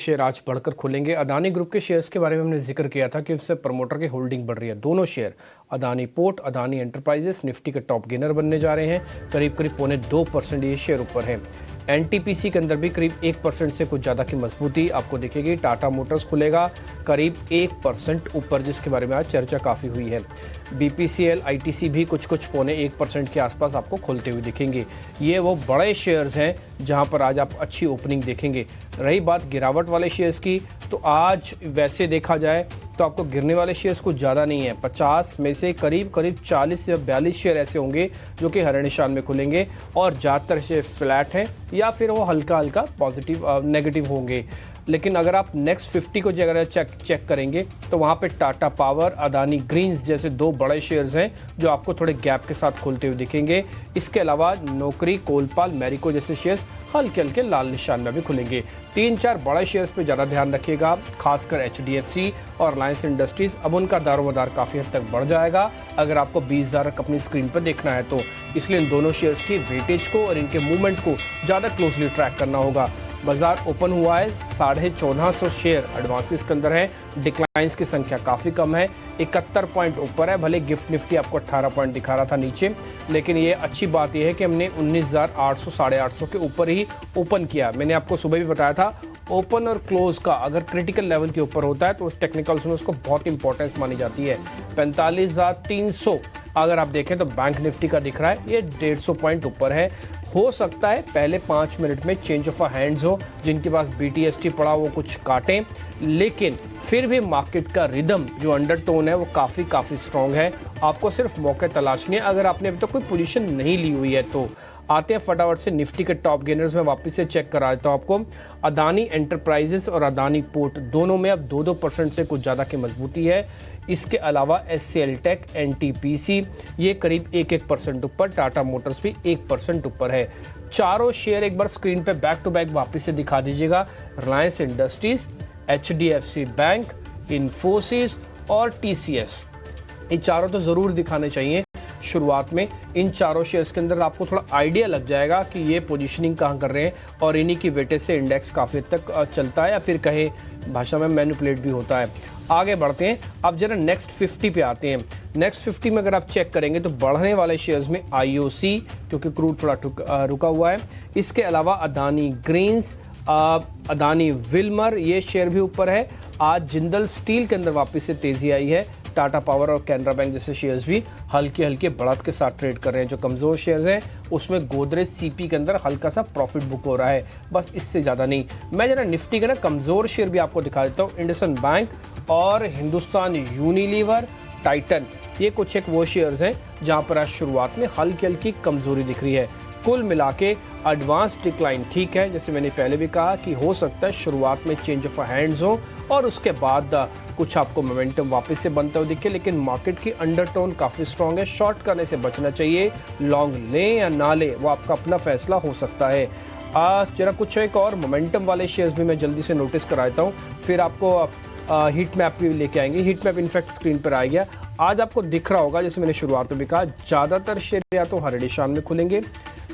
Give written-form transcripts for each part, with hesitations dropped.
Share आज बढ़कर खुलेंगे। अदानी ग्रुप के शेयर्स के बारे में हमने जिक्र किया था कि उससे प्रमोटर की होल्डिंग बढ़ रही है। दोनों share Adani port, Adani enterprises Nifty के टॉप गेनर बनने जा रहे हैं। करीब करीब 0.2% ये शेयर ऊपर है। एनटीपीसी के अंदर भी करीब 1% से कुछ ज़्यादा की मजबूती आपको दिखेगी। टाटा मोटर्स खुलेगा करीब 1% ऊपर, जिसके बारे में आज चर्चा काफ़ी हुई है। बीपीसीएल, आईटीसी भी कुछ 0.1% के आसपास आपको खुलते हुए दिखेंगे। ये वो बड़े शेयर्स हैं जहां पर आज आप अच्छी ओपनिंग देखेंगे। रही बात गिरावट वाले शेयर्स की, तो आज वैसे देखा जाए तो आपको गिरने वाले शेयर्स कुछ ज़्यादा नहीं है। 50 में से करीब 40 या 42 शेयर ऐसे होंगे जो कि हरे निशान में खुलेंगे और ज़्यादातर शेयर फ्लैट हैं या फिर वो हल्का हल्का पॉजिटिव नेगेटिव होंगे। लेकिन अगर आप नेक्स्ट 50 को अगर चेक करेंगे तो वहाँ पे टाटा पावर, अदानी ग्रीन्स जैसे दो बड़े शेयर्स हैं जो आपको थोड़े गैप के साथ खुलते हुए दिखेंगे। इसके अलावा नौकरी, कोलपाल, मैरिको जैसे शेयर्स हल्के हल्के लाल निशान में भी खुलेंगे। 3-4 बड़े शेयर्स पे ज़्यादा ध्यान रखिएगा, खासकर एचडीएफसी और रिलायंस इंडस्ट्रीज। अब उनका दारोमदार काफ़ी हद तक बढ़ जाएगा अगर आपको 20,000 अपनी स्क्रीन पर देखना है तो। इसलिए इन दोनों शेयर्स की वेटेज को और इनके मूवमेंट को ज़्यादा क्लोजली ट्रैक करना होगा। बाजार ओपन हुआ है, 1450 शेयर एडवांसेस के अंदर है। डिक्लाइंस की संख्या काफ़ी कम है, 71 पॉइंट ऊपर है। भले गिफ्ट निफ्टी आपको 18 पॉइंट दिखा रहा था नीचे, लेकिन ये अच्छी बात यह है कि हमने 19,800 850 के ऊपर ही ओपन किया। मैंने आपको सुबह भी बताया था, ओपन और क्लोज का अगर क्रिटिकल लेवल के ऊपर होता है तो उस टेक्निकल्स में उसको बहुत इंपॉर्टेंस मानी जाती है। 45,300 अगर आप देखें तो बैंक निफ्टी का दिख रहा है, ये 150 पॉइंट ऊपर है। हो सकता है पहले 5 मिनट में चेंज ऑफ हैंड्स हो, जिनके पास बीटीएसटी पड़ा वो कुछ काटें, लेकिन फिर भी मार्केट का रिदम जो अंडरटोन है वो काफ़ी स्ट्रॉन्ग है। आपको सिर्फ मौके तलाशनी है अगर आपने अभी तक कोई पोजीशन नहीं ली हुई है तो। आते हैं फटाफट से निफ्टी के टॉप गेनर्स में वापस से चेक करा देता हूँ आपको। अदानी एंटरप्राइजेस और अदानी पोर्ट दोनों में अब 2-2% से कुछ ज़्यादा की मजबूती है। इसके अलावा एचसीएल टेक, एनटीपीसी ये करीब 1% ऊपर, टाटा मोटर्स भी 1% ऊपर है। चारों शेयर एक बार स्क्रीन पे बैक टू बैक वापस से दिखा दीजिएगा। Reliance industries, HDFC bank, Infosys और टीसीएस, ये चारों तो ज़रूर दिखाने चाहिए शुरुआत में। इन चारों शेयर्स के अंदर आपको थोड़ा आइडिया लग जाएगा कि ये पोजीशनिंग कहाँ कर रहे हैं और इन्हीं की वेटेज से इंडेक्स काफ़ी हद तक चलता है या फिर कहे भाषा में मैनिपुलेट भी होता है। आगे बढ़ते हैं, अब जरा नेक्स्ट 50 पे आते हैं। नेक्स्ट 50 में अगर आप चेक करेंगे तो बढ़ने वाले शेयर्स में आईओसी, क्योंकि क्रूड थोड़ा रुका हुआ है। इसके अलावा अदानी ग्रीन्स, अदानी विल्मर ये शेयर भी ऊपर है। आज जिंदल स्टील के अंदर वापस से तेज़ी आई है। टाटा पावर और कैनरा बैंक जैसे शेयर्स भी हल्के हल्के बढ़त के साथ ट्रेड कर रहे हैं। जो कमज़ोर शेयर्स हैं उसमें गोदरेज सीपी के अंदर हल्का सा प्रॉफिट बुक हो रहा है, बस इससे ज़्यादा नहीं। मैं जरा निफ्टी के ना कमज़ोर शेयर भी आपको दिखा देता हूँ। इंडसन बैंक और हिंदुस्तान यूनिलीवर, टाइटन, ये कुछ एक वो शेयर्स हैं जहाँ पर आज शुरुआत में हल्की हल्की कमज़ोरी दिख रही है। कुल मिला के एडवांस डिक्लाइन ठीक है, जैसे मैंने पहले भी कहा कि हो सकता है शुरुआत में चेंज ऑफ हैंड्स हो और उसके बाद कुछ आपको मोमेंटम वापस से बनते हुए दिखे, लेकिन मार्केट की अंडरटोन काफ़ी स्ट्रांग है। शॉर्ट करने से बचना चाहिए, लॉन्ग लें या ना लें वो आपका अपना फैसला हो सकता है। जरा कुछ एक और मोमेंटम वाले शेयर्स भी मैं जल्दी से नोटिस कराता हूँ, फिर आपको हीट मैप भी लेके आएंगे। हीट मैप इनफैक्ट स्क्रीन पर आ गया। आज आपको दिख रहा होगा, जैसे मैंने शुरुआत में भी कहा, ज़्यादातर शेयर या तो हरे निशान में खुलेंगे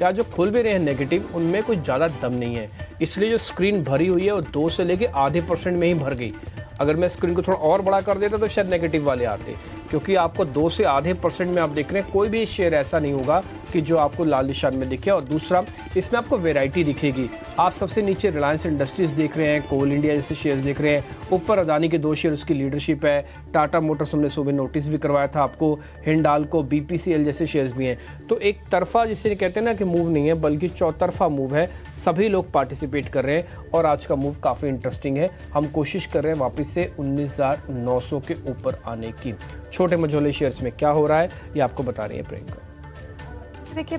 या जो खुल भी रहे हैं नेगेटिव, उनमें कुछ ज़्यादा दम नहीं है। इसलिए जो स्क्रीन भरी हुई है वो 2 से लेके आधे % में ही भर गई। अगर मैं स्क्रीन को थोड़ा और बड़ा कर देता तो शायद नेगेटिव वाले आते, क्योंकि आपको 2 से आधे % में आप देख रहे हैं। कोई भी शेयर ऐसा नहीं होगा कि जो आपको लाल निशान में दिखे। और दूसरा, इसमें आपको वैरायटी दिखेगी। आप सबसे नीचे रिलायंस इंडस्ट्रीज देख रहे हैं, कोल इंडिया जैसे शेयर्स देख रहे हैं, ऊपर अदानी के 2 शेयर उसकी लीडरशिप है। टाटा मोटर्स हमने सुबह नोटिस भी करवाया था आपको, हिंडाल्को, बीपीसीएल जैसे शेयर्स भी हैं। तो एक तरफा जिसे कहते हैं ना कि मूव नहीं है, बल्कि चौतरफा मूव है। सभी लोग पार्टिसिपेट कर रहे हैं और आज का मूव काफ़ी इंटरेस्टिंग है। हम कोशिश कर रहे हैं वापस से 19,900 के ऊपर आने की। छोटे मझोले शेयर्स में क्या हो रहा है ये आपको बता रही है प्रियंका। देखिए,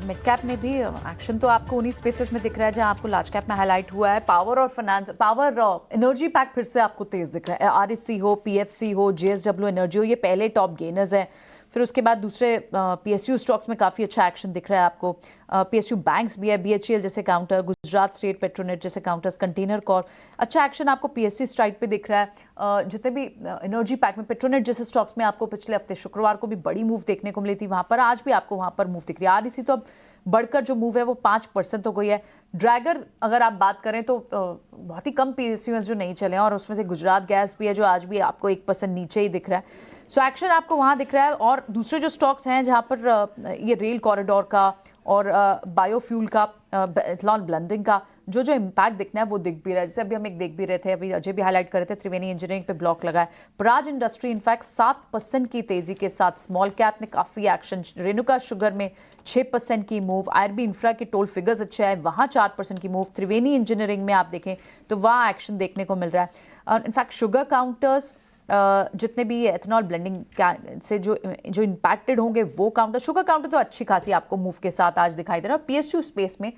मिड कैप में भी एक्शन तो आपको उन्हीं स्पेसेस में दिख रहा है जहां आपको लार्ज कैप में हाईलाइट हुआ है। पावर और फाइनेंस, पावर एनर्जी पैक फिर से आपको तेज दिख रहा है। आरएससी हो, पीएफसी हो, जेएसडब्ल्यू एनर्जी हो, ये पहले टॉप गेनर्स हैं। फिर उसके बाद दूसरे पीएसयू स्टॉक्स में काफ़ी अच्छा एक्शन दिख रहा है आपको। पीएसयू बैंक्स भी है, बीएचईएल जैसे काउंटर, गुजरात स्टेट पेट्रोनेट जैसे काउंटर्स, कंटेनर कॉर, अच्छा एक्शन आपको पीएससी स्ट्राइक पे दिख रहा है। जितने भी एनर्जी पैक में पेट्रोनेट जैसे स्टॉक्स में आपको पिछले हफ्ते शुक्रवार को भी बड़ी मूव देखने को मिली थी, वहां पर आज भी आपको वहां पर मूव दिख रही है। आरईसी तो अब बढ़कर जो मूव है वो 5% हो गई है। ड्रैगर अगर आप बात करें तो बहुत ही कम पीएसयूएस जो नहीं चले हैं, और उसमें से गुजरात गैस भी है जो आज भी आपको 1% नीचे ही दिख रहा है। सो एक्शन आपको वहाँ दिख रहा है। और दूसरे जो स्टॉक्स हैं जहाँ पर ये रेल कॉरिडोर का और बायोफ्यूल का, इथेनॉल ब्लेंडिंग का जो इम्पैक्ट दिखना है वो दिख भी रहा है। जैसे अभी हम एक देख भी रहे थे, अभी अजय भी हाईलाइट कर रहे थे, त्रिवेणी इंजीनियरिंग पे ब्लॉक लगा है। प्राज इंडस्ट्री इनफैक्ट 7% की तेजी के साथ स्मॉल कैप में काफ़ी एक्शन। रेणुका शुगर में 6% की मूव। आईआरबी इंफ्रा की टोल फिगर्स अच्छा है, वहाँ 4% की मूव। त्रिवेणी इंजीनियरिंग में आप देखें तो वहाँ एक्शन देखने को मिल रहा है। इनफैक्ट शुगर काउंटर्स जितने भी एथेनॉल ब्लेंडिंग से जो इम्पैक्टेड होंगे वो काउंटर, शुगर काउंटर तो अच्छी खासी आपको मूव के साथ आज दिखाई दे रहा है। पीएसयू स्पेस में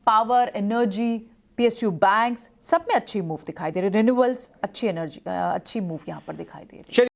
पावर, एनर्जी, पीएसयू बैंक्स सब में अच्छी मूव दिखाई दे रही है। रिन्यूएबल्स अच्छी मूव यहाँ पर दिखाई दे रही है।